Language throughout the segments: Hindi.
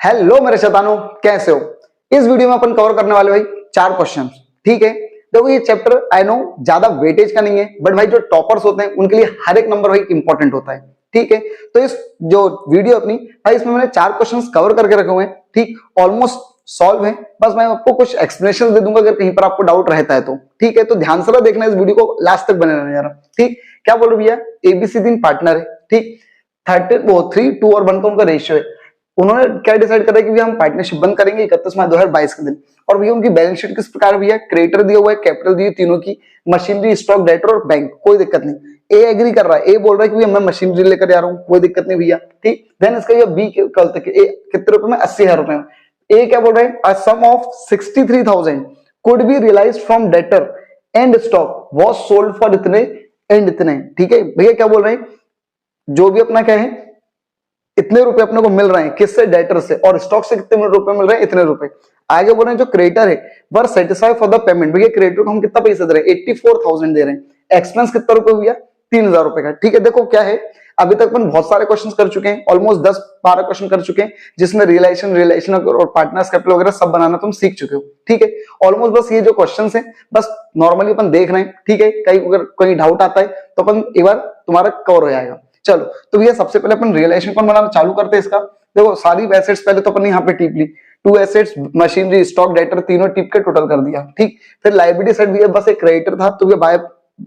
हेलो मेरे शैतानों, कैसे हो? इस वीडियो में अपन कवर करने वाले भाई 4 क्वेश्चन। ठीक है, देखो ये चैप्टर आई नो ज्यादा वेटेज का नहीं है, बट भाई जो टॉपर्स होते हैं उनके लिए हर एक नंबर भाई इंपॉर्टेंट होता है। ठीक है, तो इस जो वीडियो अपनी भाई इसमें मैंने 4 क्वेश्चंस कवर करके रखे हुए हैं। ठीक, ऑलमोस्ट सॉल्व है, बस मैं आपको कुछ एक्सप्लेनेशन दे दूंगा अगर कहीं पर आपको डाउट रहता है तो। ठीक है, तो ध्यान से देखना इस वीडियो को, लास्ट तक बने रहना यार। ठीक, क्या बोल रहे भैया, एबीसी 3 पार्टनर है। ठीक, 3, 2 और 1 का उनका रेशियो है। उन्होंने क्या डिसाइड करा कि भैया हम पार्टनरशिप बंद करेंगे 31 मार्च 2022 के दिन। और भैया उनकी बैलेंस शीट किस प्रकार भैया, क्रेडिटर दिया हुआ है, कैपिटल दी तीनों की, मशीनरी, स्टॉक, डेटर और बैंक, कोई दिक्कत नहीं। ए एग्री कर रहा है, ए बोल रहा है कि भैया मैं मशीनरी लेकर जा रहा हूँ, कोई दिक्कत नहीं भैया। ठीक, देन इसका ये बी कितने रुपए में, 80,000 रुपए में। ए क्या बोल रहे हैं, a sum of 63,000 could be realised from debtor and stock was sold for इतने एंड इतने। ठीक है भैया, क्या बोल रहे हैं, जो भी अपना क्या है, इतने रुपए अपने को मिल रहे हैं, किससे, डेटर से, और स्टॉक से कितने रुपए मिल रहे हैं, इतने रुपए। आगे बोल रहे हैं जो क्रेडिटर है वर सेटिस्फाई फॉर द पेमेंट। भैया क्रेडिटर को हम कितना पैसा दे रहे हैं, 84,000 दे रहे हैं। एक्सपेंस कितना रुपए भैया, 3,000 रुपए का। ठीक है, देखो क्या है, अभी तक अपन बहुत सारे क्वेश्चन कर चुके हैं, ऑलमोस्ट 10-12 क्वेश्चन कर चुके हैं, जिसमें रिलेशन और पार्टनर्स कैपिटल वगैरह सब बनाना तुम सीख चुके हो। ठीक है, ऑलमोस्ट बस ये जो क्वेश्चन है बस नॉर्मली अपन देख रहे हैं। ठीक है, कहीं अगर कोई डाउट आता है तो अपन एक बार तुम्हारा कवर हो जाएगा। चलो, तो भैया सबसे पहले अपन रियलाइजेशन कौन बनाना चालू करते हैं इसका। देखो सारी एसेट्स पहले तो अपन यहाँ पे टिप ली, 2 एसेट्स, मशीनरी, स्टॉक, डेटर, तीनों टिप के टोटल कर दिया। ठीक, फिर लायबिलिटी साइड भी बस एक क्रेडिटर था, तो ये बाय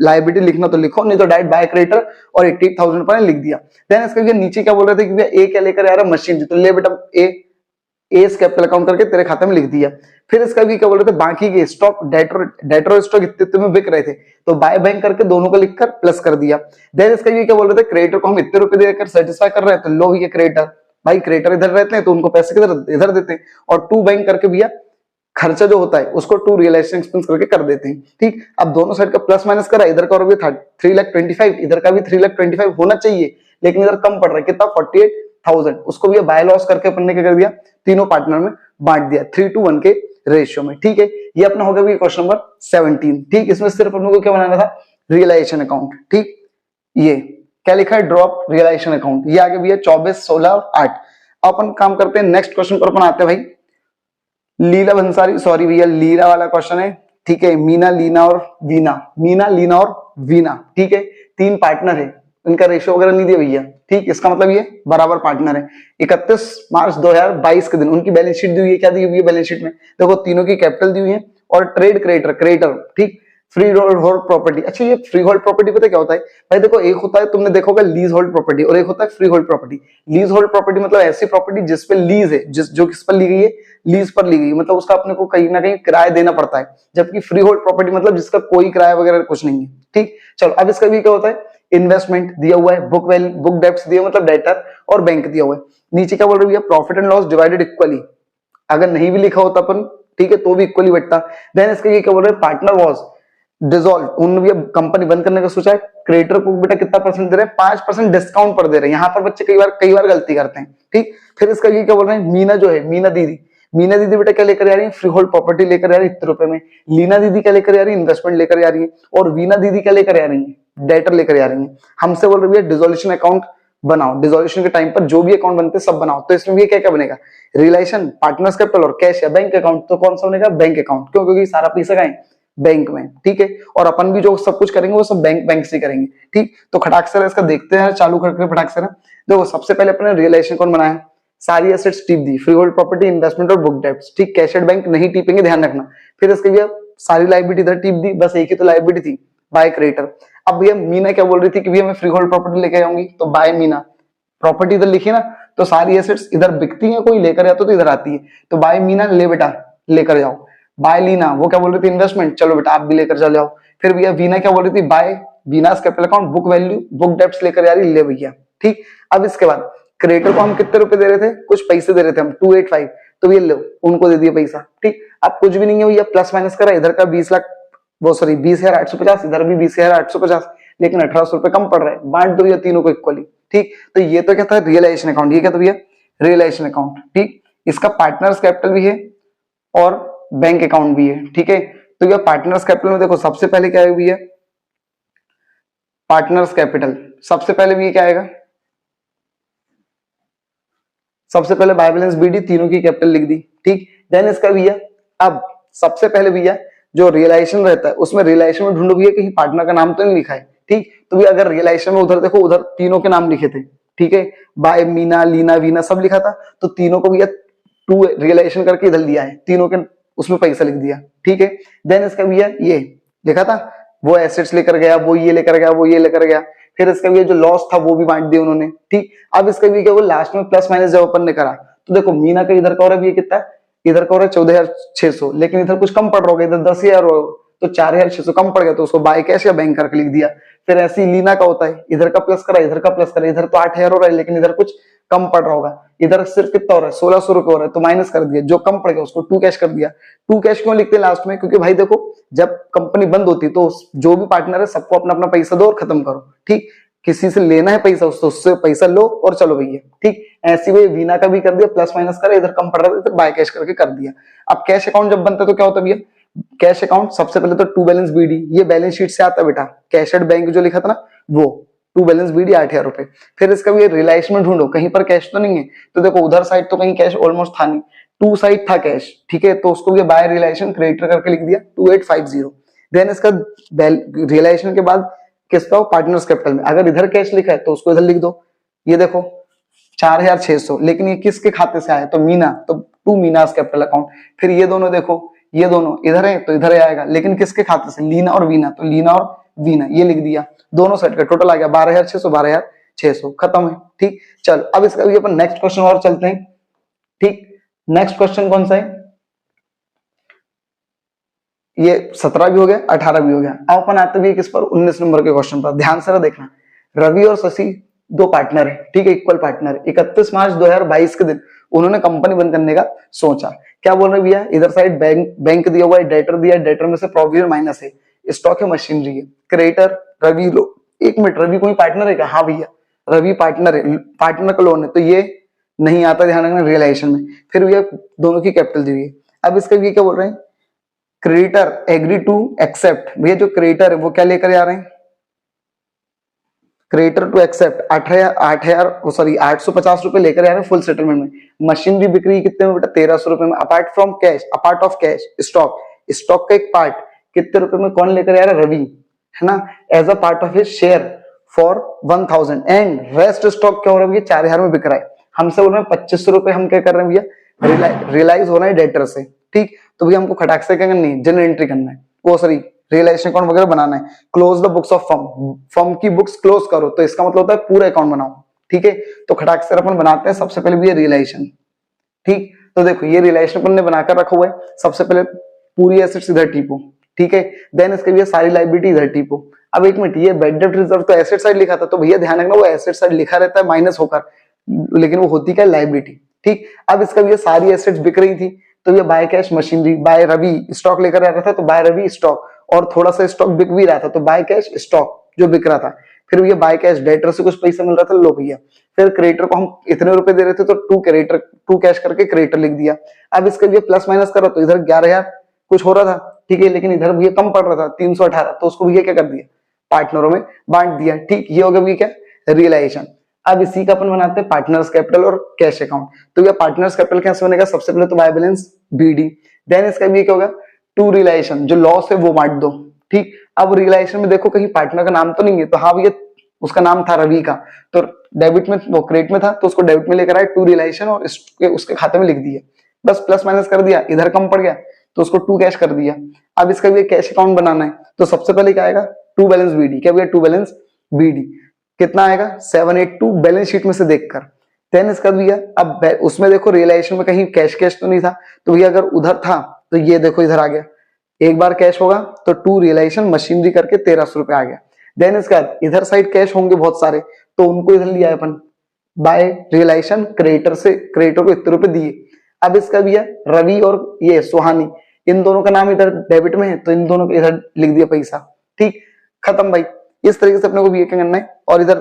लायबिलिटी लिखना तो लिखो, नहीं तो डायरेक्ट बाय क्रेडिटर और 80,000 पर लिख दिया। देन इसके नीचे क्या बोल रहे थे कि भैया ए क्या लेकर आ रहा है, मशीनरी, तो ले बेटा ए कैपिटल अकाउंट करके तेरे खाते में लिख दिया। फिर इसका भी क्या बोल रहे थे, बाकी के स्टॉक, डेटर और स्टॉक इतने में बिक रहे थे, तो बाय बैंक करके दोनों को लिखकर प्लस कर दिया। देन इसका ये क्या बोल रहे थे, क्रेडिटर को हम इतने रुपए देकर सेटिस्फाई कर रहे हैं, तो लो ये क्रेडिटर, भाई क्रेडिटर इधर रहते हैं तो उनको पैसे किधर, इधर देते हैं। और 2 बैंक करके भैया खर्चा जो होता है उसको 2 रियलाइजेशन एक्सपेंस करके कर देते हैं। ठीक, अब दोनों साइड का प्लस माइनस करा, इधर का 3,25,000, इधर का भी 3,25,000 होना चाहिए, लेकिन इधर कम पड़ रहा है, कितना, 48,000। उसको भी बाय लॉस करके अपन ने क्या कर दिया, तीनों पार्टनर में बांट दिया 3:1 के रेशियो में। ठीक है, ये अपना हो गया क्वेश्चन नंबर 17। ठीक, इसमें सिर्फ अपन को क्या बनाना था, रियलाइजेशन अकाउंट। ठीक, ये क्या लिखा है, ड्रॉप रियलाइजेशन अकाउंट। ये आगे भैया 24, 16 और 8। अपन काम करते हैं नेक्स्ट क्वेश्चन पर, अपन आते हैं भाई लीला भंसारी, सॉरी भैया लीला वाला क्वेश्चन है। ठीक है, मीना, लीना और वीना, मीना, लीना और वीना। ठीक है, 3 पार्टनर है, इनका रेशियो वगैरह नहीं दिया भैया। ठीक, इसका मतलब ये बराबर पार्टनर है। 31 मार्च 2022 के दिन उनकी बैलेंस शीट दी हुई है। क्या दी हुई है बैलेंस शीट में, देखो तीनों की कैपिटल दी हुई है और ट्रेड क्रेडिटर। ठीक, फ्री होल्ड प्रॉपर्टी। अच्छा, ये फ्री होल्ड प्रॉपर्टी पता क्या होता है भाई, देखो एक होता है, तुमने देखोगे लीज होल्ड प्रॉपर्टी, और एक होता है free hold property. Lease hold property मतलब ऐसी प्रॉपर्टी जिसपे लीज है, जो किस पर ली गई है, लीज पर ली गई, मतलब उसका अपने को कहीं ना कहीं किराया देना पड़ता है। जबकि फ्री होल्ड प्रॉपर्टी मतलब जिसका कोई किराया वगैरह कुछ नहीं है। ठीक, चलो अब इसका भी क्या होता है, इन्वेस्टमेंट दिया हुआ है, बुक वैल्यू, बुक डेब्ट्स दिया मतलब डेटर, और बैंक दिया हुआ है। नीचे क्या बोल रही है, profit and loss divided equally, अगर नहीं भी लिखा होता अपन, ठीक है, तो भी इक्वली बैठता। देन इसके ये क्या बोल रहे हैं, पार्टनर वॉज डिसॉल्व, उन्होंने भी अब कंपनी बंद करने का सोचा है। क्रेडिटर को बेटा कितना परसेंट दे रहे हैं, 5% डिस्काउंट पर दे रहे हैं। यहाँ पर बच्चे कई बार गलती करते हैं। ठीक, फिर इसका ये क्या बोल रहे हैं, मीना जो है, मीना दीदी बेटा क्या लेकर आ रही है, फ्री होल्ड प्रॉपर्टी लेकर आ रही है इतने रुपए में। लीना दीदी क्या लेकर आ रही है, इन्वेस्टमेंट लेकर आ रही है। और वीना दीदी क्या लेकर आ रही है, डेटर लेकर आ रही है। हमसे बोल रही है डिसोल्यूशन अकाउंट बनाओ, डिसोल्यूशन के टाइम पर जो भी अकाउंट बनते हैं सब बनाओ। तो इसमें भी क्या क्या बनेगा, रिलेशन, पार्टनर्स कैपिटल और कैश या बैंक अकाउंट। तो कौन सा बनेगा, बैंक अकाउंट, क्यों, क्योंकि सारा पैसा कहाँ है, बैंक में। ठीक है, और अपन भी जो सब कुछ करेंगे वो सब बैंक से करेंगे। ठीक, तो खटाक से इसका देखते हैं, चालू करके फटाक से। देखो सबसे पहले अपने रियलाइजेशन कौन बनाया, सारी एसेट्स टिप दी, फ्री होल्ड प्रॉपर्टी, इन्वेस्टमेंट और बुक डेब्ट्स। ठीक, कैश एट बैंक नहीं टिपेंगे, ध्यान रखना। फिर इसके लिए सारी लायबिलिटी इधर टिप दी, बस एक ही तो लायबिलिटी थी, बाय क्रेडिटर। अब भैया मीना क्या बोल रही थी कि भैया मैं फ्री होल्ड प्रॉपर्टी लेके आऊंगी, तो बाय मीना, प्रॉपर्टी इधर लिखी ना, तो सारी एसेट्स इधर बिकती है, कोई लेकर आता तो इधर आती है, तो बाय मीना, ले बेटा लेकर जाओ। बाय लीना, वो क्या बोल रही थी, इन्वेस्टमेंट, चलो बेटा आप भी लेकर चले जाओ। फिर भैया वीना क्या बोल रही थी, by Veena's capital account, book value, book debts लेकर आ रही, ले भैया। ठीक, अब इसके बाद क्रेडिटर को हम कितने रुपए दे रहे थे, कुछ पैसे दे रहे थे हम 285, तो ये लो उनको दे दिया पैसा। ठीक, अब कुछ भी नहीं है भैया, प्लस माइनस करा, इधर का 20 लाख, वो सॉरी 20,850, इधर भी 20,850, लेकिन 1800 रुपए कम पड़ रहा है, बांट दो भैया तीनों को इक्वली। ठीक, तो ये तो क्या था, रियलाइजेशन अकाउंट। ये क्या था भैया, रियलाइजेशन अकाउंट। ठीक, इसका पार्टनर्स कैपिटल भी है और बैंक अकाउंट भी है। ठीक है, तो ये पार्टनर्स कैपिटल में देखो सबसे पहले क्या है भैया, पार्टनर्स कैपिटल, सबसे पहले भी क्या आएगा, सबसे पहले बाय बैलेंस बीडी, तीनों की कैपिटल लिख दी, ठीक। देन इसका भैया अब सबसे पहले भैया जो रियलाइजेशन रहता है उसमें रियलाइजेशन में ढूंढो भैया कहीं पार्टनर का नाम तो नहीं लिखा है, ठीक। तो भैया अगर रियलाइजेशन में उधर देखो, उधर तीनों के नाम लिखे थे, ठीक है, बाय, मीना, लीना, वीना सब लिखा था, तो तीनों को भैया टू रियलाइजेशन करके इधर लिया है, तीनों के उसमें पैसा लिख दिया, ठीक है। देन इसका भैया ये लिखा था, वो एसेट्स लेकर गया, वो ये लेकर गया, वो ये लेकर गया, फिर इसका भी जो लॉस था वो भी बांट दिया उन्होंने, ठीक। अब इसका भी क्या वो लास्ट में प्लस माइनस जब अपन ने करा तो देखो मीना का इधर का हो रहा है कितना, इधर का हो रहा है 14,600, लेकिन इधर कुछ कम पड़ रहा होगा, इधर 10,000 हो, तो 4,600 कम पड़ गया, तो उसको बाय कैश या बैंक करके लिख दिया। फिर ऐसी लीना का होता है, इधर का प्लस करा, इधर का प्लस करा, इधर तो 8,000 हो रहा है लेकिन इधर कुछ कम पड़ रहा होगा, इधर सिर्फ कितना हो रहा है 1,600 रुपए हो रहा है, तो माइनस कर दिया, जो कम पड़ गया उसको टू कैश कर दिया। टू कैश क्यों लिखते हैं लास्ट में, क्योंकि भाई देखो जब कंपनी बंद होती है तो जो भी पार्टनर है सबको अपना अपना पैसा दो और खत्म करो, ठीक। किसी से लेना है पैसा उससे पैसा लो और चलो भैया, ठीक। ऐसी वही वीना का भी कर दिया, प्लस माइनस करा, इधर कम पड़ रहा था इधर बाय कैश करके कर दिया। अब कैश अकाउंट जब बनता है तो क्या होता है भैया, कैश अकाउंट सबसे पहले तो टू बैलेंस बीडी, ये बैलेंस शीट से आता है बेटा, कैश एट बैंक जो लिखा था ना वो टू बैलेंस बीडी 8,000 रुपए। फिर इसका भी रियलाइजेशन में ढूंढो कहीं पर कैश तो नहीं है, तो देखो उधर साइड तो कहीं कैश ऑलमोस्ट था नहीं, टू साइड था कैश, ठीक है, तो उसको भी बाय रियलाइजेशन क्रेडिटर करके लिख दिया 2,850। देन इसका रियलाइजेशन के बाद किसका हो, पार्टनर्स कैपिटल में, अगर इधर कैश लिखा है तो उसको इधर लिख दो, ये देखो 4,600, लेकिन ये किसके खाते से आया, तो मीना, तो टू मीनास कैपिटल अकाउंट। फिर ये दोनों देखो, ये दोनों इधर है तो इधर आएगा, लेकिन किसके खाते से, लीना और वीना, तो लीना और वीना ये लिख दिया, दोनों सेट का टोटल आ गया 12,600, 12,600 खत्म है, ठीक। चल अब इसका भी अपन नेक्स्ट क्वेश्चन और चलते हैं, ठीक। नेक्स्ट क्वेश्चन कौन सा है, ये 17 भी हो गया, 18 भी हो गया। अब अपन आते भी किस पर, 19 नंबर के क्वेश्चन पर, ध्यान से देखना। रवि और शशि दो पार्टनर है, ठीक है, इक्वल पार्टनर। 31 मार्च 2022 के दिन उन्होंने कंपनी बंद करने का सोचा। क्या बोल रहे भैया, इधर साइड बैंक दिया हुआ है, डेटर दिया है, डेटर में से प्रोविजन माइनस है, स्टॉक है, मशीनरी है, क्रेडिटर रवि लो, एक मिनट, रवि कोई पार्टनर है क्या, हाँ भैया रवि पार्टनर है, पार्टनर का लोन है, तो ये नहीं आता, ध्यान रखना रियलाइजेशन में। फिर भैया दोनों की कैपिटल दी हुई है। अब इसका भी क्या बोल रहे हैं, क्रेडिटर एग्री टू एक्सेप्ट, भैया जो क्रेडिटर है वो क्या लेकर आ रहे हैं, क्रेडिटर टू एक्सेप्ट 850 रुपए लेकर आ रहे हैं फुल सेटलमेंट में। मशीनरी बिक्री कितने में बेटा, 1,300 रुपए में। Apart from cash, apart of cash stock, stock का एक पार्ट कितने रुपए में कौन लेकर आ रहा है, रवि, है ना, as a part of his share for 1,000, and rest stock क्या हो रहा है भैया 4,000 में बिक रहा है। हमसे बोल रहे हैं 2,500 रुपए हम क्या कर रहे हैं भैया, रियलाइज हो रहा है डेटर से, ठीक। तो भैया हमको खटाक से क्या करनी है, जनरल एंट्री करना है, वो सॉरी रियलाइजेशन अकाउंट वगैरह बनाना है। Close the books of firm, firm की बुक्स क्लोज करो, तो इसका मतलब होता है पूरा अकाउंट बनाओ, ठीक है। तो खटाक से अपन बनाते हैं, सबसे पहले भी रियलाइजेशन, ठीक। तो देखो ये रियलाइजेशन अपन ने बनाकर रखा हुआ है, सबसे पहले पूरी एसेट्स इधर टीपो, ठीक है। देन इसके लिए सारी लाइबिलिटी इधर टीपो। अब एक मिनट, ये बैड डेब्ट रिजर्व तो एसेट साइड लिखा था, तो भैया ध्यान रखना वो एसेट साइड लिखा रहता है माइनस होकर, लेकिन वो होती क्या लाइबिलिटी, ठीक। अब इसका भी सारी एसेट्स बिक रही थी, तो ये by cash machinery, by Ravi stock लेकर आ रहा था, तो बाय रवि स्टॉक, और थोड़ा सा स्टॉक बिक भी रहा था, तो बाय कैश स्टॉक जो बिक रहा था। फिर ये बाय कैश डेटर से कुछ पैसा मिल रहा था, लो भैया। फिर क्रेडिटर को हम इतने रुपए दे रहे थे, तो टू कैश करके क्रेडिटर लिख दिया। अब इसके लिए प्लस माइनस करो, तो इधर 11,000 कुछ हो रहा था, ठीक है, लेकिन इधर भैया कम पड़ रहा था 318, तो उसको भैया क्या कर दिया, पार्टनरों में बांट दिया, ठीक। ये हो गया भैया क्या, रियलाइजेशन। अब इसी का अपन बनाते हैं पार्टनर्स कैपिटल और कैश अकाउंट। तो ये पार्टनर्स कैपिटल कैसे बनेगा, सबसे पहले तो बाय बैलेंस बीडी, देन इसका भी क्या होगा, टू रियलाइजेशन, जो लॉस है वो बांट दो, ठीक। अब रियलाइजेशन में देखो कहीं पार्टनर का नाम तो नहीं है, तो हाँ भैया उसका नाम था रवि का, तो डेबिट में, वो क्रेडिट में था, तो उसको डेबिट में लेकर आए, टू रियलाइजेशन, और उसके खाते में लिख दिया, बस प्लस माइनस कर दिया, इधर कम पड़ गया तो उसको टू कैश कर दिया। अब इसका भी कैश अकाउंट बनाना है, तो सबसे पहले क्या आएगा, टू बैलेंस बीडी, क्या भैया टू बैलेंस बीडी कितना आएगा 782 बैलेंस शीट में से देखकर। देन इसका भैया अब उसमें देखो रियलाइजेशन में कहीं कैश तो नहीं था, तो भैया अगर उधर था तो ये देखो इधर आ गया, एक बार कैश होगा तो टू रियलाइजेशन मशीनरी करके 1,300 रुपए आ गया। देन इसका इधर साइड कैश होंगे बहुत सारे, तो उनको इधर लिया अपन बाय रियलाइजेशन, क्रेडिटर को इतने रुपए दिए। अब इसका भैया रवि और ये सुहानी, इन दोनों का नाम इधर डेबिट में है, तो इन दोनों को इधर लिख दिया पैसा, ठीक, खत्म भाई। इस तरीके से अपने को भी क्या करना है, और इधर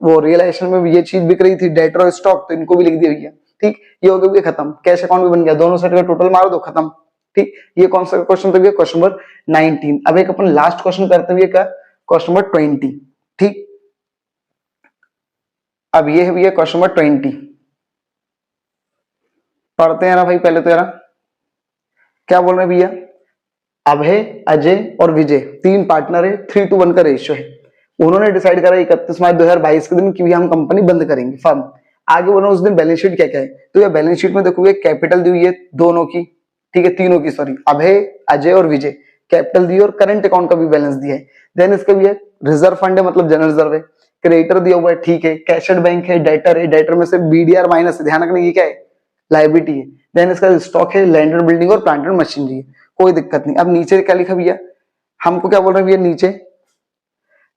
वो रियलाइजेशन में भी ये चीज बिक रही थी डेटर और स्टॉक, तो इनको भी लिख दिया भैया, ठीक। ये हो गया खत्म, कैश अकाउंट भी बन गया, दोनों सेट का टोटल मार दो, खत्म, ठीक। ये कौन सा क्वेश्चन था भैया, क्वेश्चन नंबर 19। अब एक अपन लास्ट क्वेश्चन करते हुए क्या, क्वेश्चन नंबर 20, ठीक। अब ये है भैया क्वेश्चन नंबर 20। पढ़ते हैं ना भाई, पहले तो यार क्या बोल रहे हैं भैया, अभय, अजय और विजय 3 पार्टनर है, 3:1 का रेशियो है। उन्होंने डिसाइड करा 31 मार्च 2022 के दिन कि भैया हम कंपनी बंद करेंगे, फर्म। आगे बोल रहे उस दिन बैलेंस शीट क्या क्या है, तो ये बैलेंस शीट में देखोगे कैपिटल दी हुई है दोनों की, ठीक है, तीनों की, सॉरी, अभय, अजय और विजय, कैपिटल दी और करंट अकाउंट का भी बैलेंस दिया है। देन इसका भी है रिजर्व फंड है, मतलब जनरल रिजर्व है, क्रेडिटर दिया हुआ है, ठीक है, कैशड बैंक है, डेटर है, डेटर में से बीडीआर माइनस है, ध्यान रखना ये क्या है, लायबिलिटी है। देन इसका स्टॉक है, लैंड एंड बिल्डिंग और प्लांट एंड मशीनरी है, कोई दिक्कत नहीं। अब नीचे क्या लिखा भैया, हमको क्या बोल रहे हैं भैया, नीचे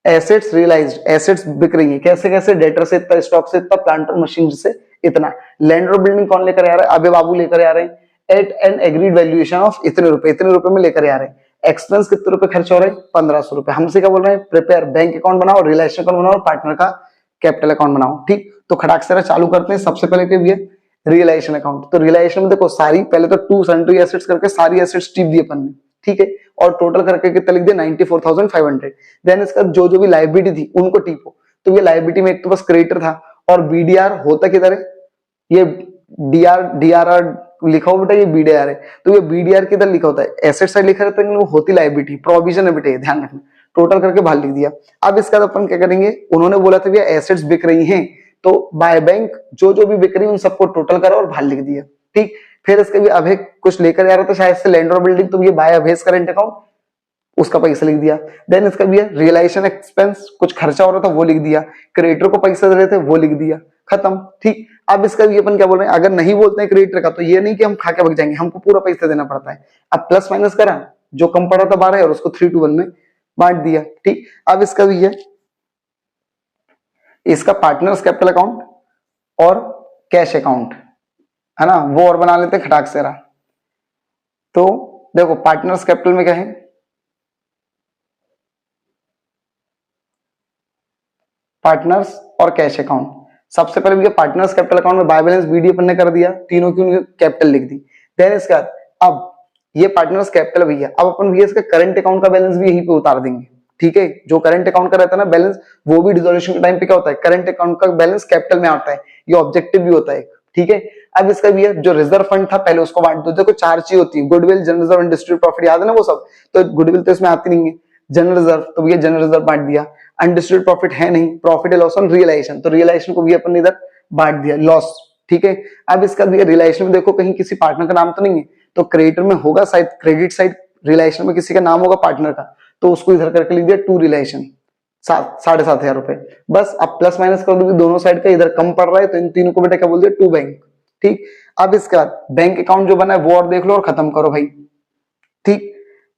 एसेट्स रियलाइज्ड, एसेट्स बिक रही है, कैसे कैसे, डेटर से इतना, स्टॉक से इतना, प्लांट और मशीनरी से इतना। लैंड और बिल्डिंग कौन लेकर आ रहा है, अबे बाबू लेकर आ रहे हैं, at an agreed valuation of इतने रुपए में लेकर आ रहे हैं। एक्सपेंस कितने रुपए खर्च हो रहे हैं, 1500 रुपए। हमसे क्या बोल रहे हैं, प्रिपेयर बैंक अकाउंट बनाओ, रिलेशन अकाउंट बनाओ, पार्टनर का कैपिटल अकाउंट बनाओ, ठीक। तो खटाक से चालू करते हैं। सबसे पहले क्या भी है, रियलाइजेशन अकाउंट। तो रियलाइजेशन में देखो सारी, पहले तो 2 सन्ट्री एसेट्स करके सारी एसेट्स टिप दिए अपन ने, ठीक है, और टोटल करके कितना लिख दिया, 94,500। देन इसका जो जो भी लायबिलिटी थी उनको टिपो। तो ये लायबिलिटी में एक तो बस क्रेडिटर था, और बीडीआर होता किधर है, ये डीआरआर लिखा हो बेटा, ये बीडीआर है। तो ये बीडीआर किधर लिखा होता है, एसेट साइड लिखा रहता है, वो होती लायबिलिटी, प्रोविजन है बेटे, ध्यान रखना। टोटल करके बाहर लिख दिया। अब इसका अपन क्या करेंगे, उन्होंने बोला था भैया एसेट्स बिक रही हैं, तो बाय बैंक जो जो भी बिक रही है उन सबको टोटल करा और बाहर लिख दिया, ठीक। फिर इसके भी अभय कुछ लेकर आ रहा था शायद से लैंड और बिल्डिंग, तो ये बाय अभय करेंट अकाउंट, उसका पैसा लिख दिया। देन इसका भी है रियलाइजेशन एक्सपेंस, कुछ खर्चा हो रहा था वो लिख दिया, क्रेडिटर को पैसा दे रहे थे वो लिख दिया, खत्म, ठीक। अब इसका भी अपन क्या बोल रहे हैं, अगर नहीं बोलते हैं क्रेडिटर का, तो ये नहीं कि हम खा के भाग जाएंगे, हमको पूरा पैसा देना पड़ता है। अब प्लस माइनस करा, जो कम पड़ा था 12 और उसको 3:1 में बांट दिया, ठीक। अब इसका भी है, इसका पार्टनर्स कैपिटल अकाउंट और कैश अकाउंट है ना, वो और बना लेते हैं खटाक से रहा। तो देखो पार्टनर्स कैपिटल में क्या है, पार्टनर्स और कैश अकाउंट। सबसे पहले भैया पार्टनर्स कैपिटल अकाउंट में बाय बैलेंस बीडी अपन ने कर दिया, तीनों की उनकी कैपिटल लिख दी। देन इसके बाद अब ये पार्टनर्स कैपिटल भैया, अब अपन भैया इसका करंट अकाउंट का बैलेंस भी यहीं पे उतार देंगे, ठीक है। जो करंट अकाउंट का रहता है ना बैलेंस, वो भी डिसोल्यूशन के टाइम पे क्या होता है, करंट अकाउंट का बैलेंस कैपिटल में आता है, ये ऑब्जेक्टिव भी होता है, ठीक है। अब इसका भी है, जो रिजर्व फंड था पहले उसको बांट दो। देखो 4 चीज होती है, goodwill, general reserve and distributed profit, याद है ना वो सब। तो गुडविल तो इसमें आती नहीं है, जनरल रिजर्व, तो भैया जनरल रिजर्व बांट दिया। अनडिस्ट्रीब्यूटेड प्रॉफिट है नहीं, प्रॉफिट लॉस ऑन रियलाइजेशन, तो रियलाइजेशन को भी अपन ने इधर बांट दिया, लॉस, ठीक है। अब इसका दिया रियलाइजेशन में देखो कहीं किसी पार्टनर का नाम तो नहीं है, तो क्रेडिटर में होगा शायद, क्रेडिट साइड रियलाइजेशन में किसी का नाम होगा पार्टनर का, तो उसको इधर करके लिख दिया टू रियलाइजेशन, 7,500 रुपए। बस अब प्लस माइनस कर दूंगी दोनों साइड का, इधर कम पड़ रहा है तो इन तीनों को बेटा क्या बोल दिया, टू बैंक, ठीक। अब इसके बाद बैंक अकाउंट जो बना है वो और देख लो और खत्म करो भाई, ठीक।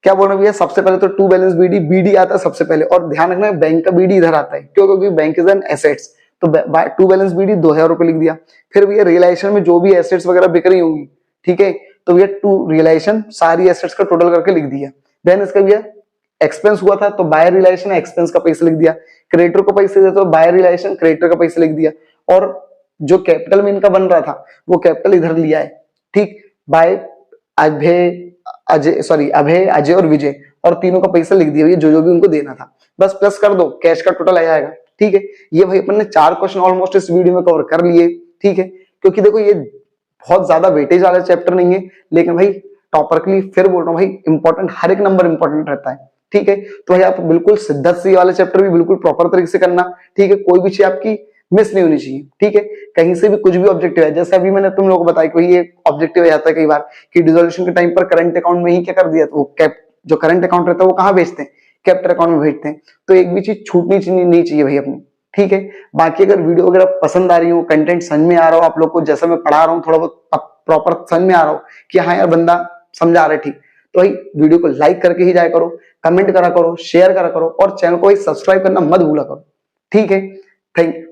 क्या बोल रहे भैया, सबसे पहले तो टू बैलेंस बीडी, बीडी आता है सबसे पहले, और ध्यान रखना बैंक का बीडी इधर आता है, क्यों, क्योंकि बैंक इज एन एसेट्स, तो टू बैलेंस बीडी 2,000 रुपए लिख दिया। फिर भैया रियलाइजेशन में जो भी एसेट्स वगैरह बिक रही होंगी, ठीक है, तो भैया टू रियलाइजेशन सारी एसेट्स का टोटल करके लिख दिया। देन इसका भैया एक्सपेंस हुआ था तो बाय रियलाइजेशन एक्सपेंस का पैसा लिख दिया, क्रेडिटर को पैसे देते तो बाय रियलाइजेशन क्रेडिटर का पैसा लिख दिया, और जो कैपिटल में इनका बन रहा था वो कैपिटल इधर लिया है, ठीक। बाय अभय, अजय और विजय, और तीनों का पैसा लिख दिया, जो जो भी उनको देना था, बस प्लस कर दो, कैश का टोटल आ जाएगा, ठीक है। ये भाई अपन ने 4 क्वेश्चन ऑलमोस्ट इस वीडियो में कवर कर लिए, ठीक है। क्योंकि देखो ये बहुत ज्यादा वेटेज वाला चैप्टर नहीं है, लेकिन भाई टॉपर के लिए फिर बोल रहा हूँ भाई, इंपॉर्टेंट, हर एक नंबर इंपॉर्टेंट रहता है, ठीक है। तो भाई आप बिल्कुल सिद्धार्थ सी वाले चैप्टर भी बिल्कुल प्रॉपर तरीके से करना, ठीक है। कोई भी चीज आपकी मिस नहीं होनी चाहिए, ठीक है। कहीं से भी कुछ भी ऑब्जेक्टिव है, जैसे अभी मैंने तुम लोगों को बताया, कोई एक ऑब्जेक्टिव आ जाता है कई बार कि डिसोल्यूशन के टाइम पर करंट अकाउंट में ही क्या कर दिया, तो कैप जो करंट अकाउंट रहता है वो कहाँ भेजते हैं, कैपिटल अकाउंट में भेजते हैं। तो एक भी चीज छूटनी नहीं चाहिए भाई अपनी, ठीक है। बाकी अगर वीडियो वगैरह पसंद आ रही हो, कंटेंट समझ में आ रहा हो आप लोग को, जैसा मैं पढ़ा रहा हूँ थोड़ा बहुत प्रॉपर समझ में आ रहा हो कि हाँ यार बंदा समझा रहा है, ठीक, तो भाई वीडियो को लाइक करके ही जाया करो, कमेंट करा करो, शेयर करा करो, और चैनल को सब्सक्राइब करना मत भूला करो, ठीक है। Thank you.